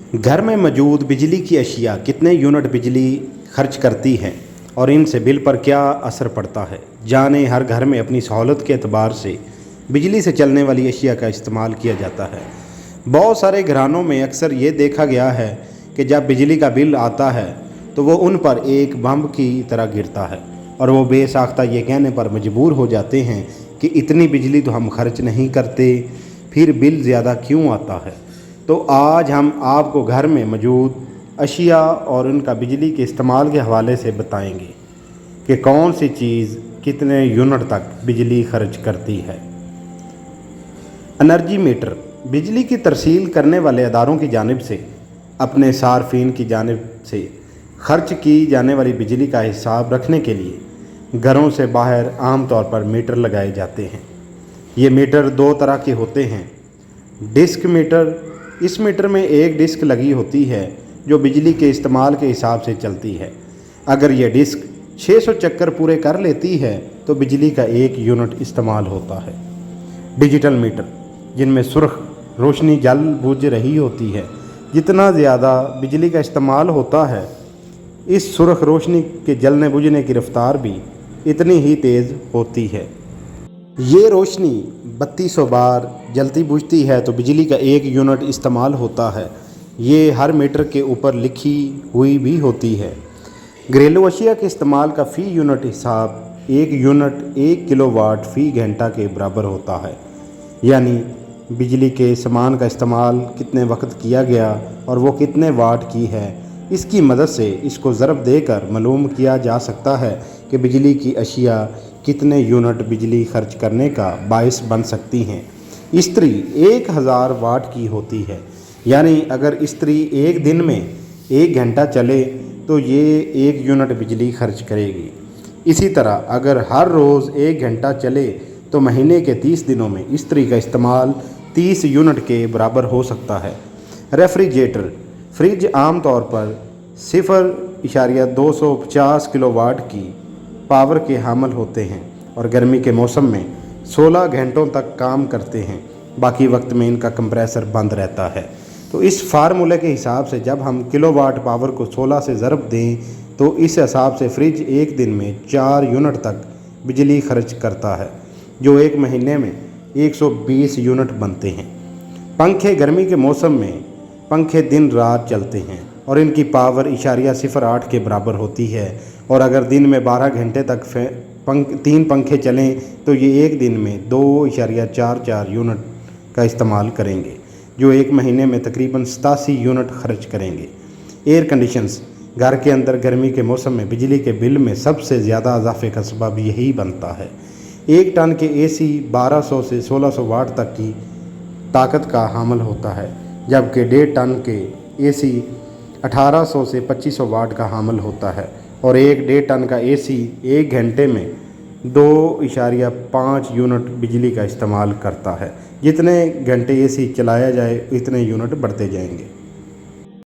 घर में मौजूद बिजली की अशिया कितने यूनिट बिजली खर्च करती हैं और इनसे बिल पर क्या असर पड़ता है। जानें, हर घर में अपनी सहूलत के एतबार से बिजली से चलने वाली अशिया का इस्तेमाल किया जाता है। बहुत सारे घरानों में अक्सर ये देखा गया है कि जब बिजली का बिल आता है तो वो उन पर एक बम की तरह गिरता है और वो बेसाख्ता ये कहने पर मजबूर हो जाते हैं कि इतनी बिजली तो हम खर्च नहीं करते, फिर बिल ज़्यादा क्यों आता है। तो आज हम आपको घर में मौजूद अशिया और उनका बिजली के इस्तेमाल के हवाले से बताएंगे कि कौन सी चीज़ कितने यूनिट तक बिजली खर्च करती है। एनर्जी मीटर बिजली की तरसील करने वाले अदारों की जानिब से अपने सार्फिन की जानिब से खर्च की जाने वाली बिजली का हिसाब रखने के लिए घरों से बाहर आम तौर पर मीटर लगाए जाते हैं। ये मीटर दो तरह के होते हैं। डिस्क मीटर, इस मीटर में एक डिस्क लगी होती है जो बिजली के इस्तेमाल के हिसाब से चलती है। अगर यह डिस्क 600 चक्कर पूरे कर लेती है तो बिजली का 1 यूनिट इस्तेमाल होता है। डिजिटल मीटर, जिनमें सुर्ख रोशनी जल बुझ रही होती है। जितना ज़्यादा बिजली का इस्तेमाल होता है, इस सुर्ख रोशनी के जलने बुझने की रफ्तार भी इतनी ही तेज़ होती है। ये रोशनी 3200 बार जलती बुझती है तो बिजली का 1 यूनिट इस्तेमाल होता है। ये हर मीटर के ऊपर लिखी हुई भी होती है। घरेलू अशिया के इस्तेमाल का फ़ी यूनिट हिसाब 1 यूनिट 1 किलोवाट फ़ी घंटा के बराबर होता है। यानी बिजली के सामान का इस्तेमाल कितने वक्त किया गया और वो कितने वाट की है, इसकी मदद से इसको ज़रब देकर मालूम किया जा सकता है कि बिजली की अशिया कितने यूनिट बिजली खर्च करने का बायस बन सकती हैं। इस्त्री 1000 वाट की होती है, यानी अगर इस्त्री एक दिन में 1 घंटा चले तो ये 1 यूनिट बिजली खर्च करेगी। इसी तरह अगर हर रोज़ 1 घंटा चले तो महीने के 30 दिनों में इस्त्री का इस्तेमाल 30 यूनिट के बराबर हो सकता है। रेफ्रिजरेटर, फ्रिज आम तौर पर 0.250 किलोवाट की पावर के हामिल होते हैं और गर्मी के मौसम में 16 घंटों तक काम करते हैं। बाकी वक्त में इनका कंप्रेसर बंद रहता है। तो इस फार्मूले के हिसाब से जब हम किलोवाट पावर को 16 से ज़रब दें तो इस हिसाब से फ्रिज एक दिन में 4 यूनिट तक बिजली खर्च करता है, जो एक महीने में 120 यूनिट बनते हैं। पंखे, गर्मी के मौसम में पंखे दिन रात चलते हैं और इनकी पावर 0.08 के बराबर होती है। और अगर दिन में 12 घंटे तक 3 पंखे चलें तो ये एक दिन में 2.44 यूनिट का इस्तेमाल करेंगे, जो एक महीने में तकरीबन 87 यूनिट खर्च करेंगे। एयर कंडीशंस, घर के अंदर गर्मी के मौसम में बिजली के बिल में सबसे ज़्यादा इजाफे का सबब यही बनता है। 1 टन के एसी 1200 से 1600 वाट तक की ताकत का हामिल होता है, जबकि 1.5 टन के एसी 1800 से 2500 वाट का हामिल होता है। और 1.5 टन का एसी 1 घंटे में 2.5 यूनिट बिजली का इस्तेमाल करता है। जितने घंटे एसी चलाया जाए इतने यूनिट बढ़ते जाएंगे।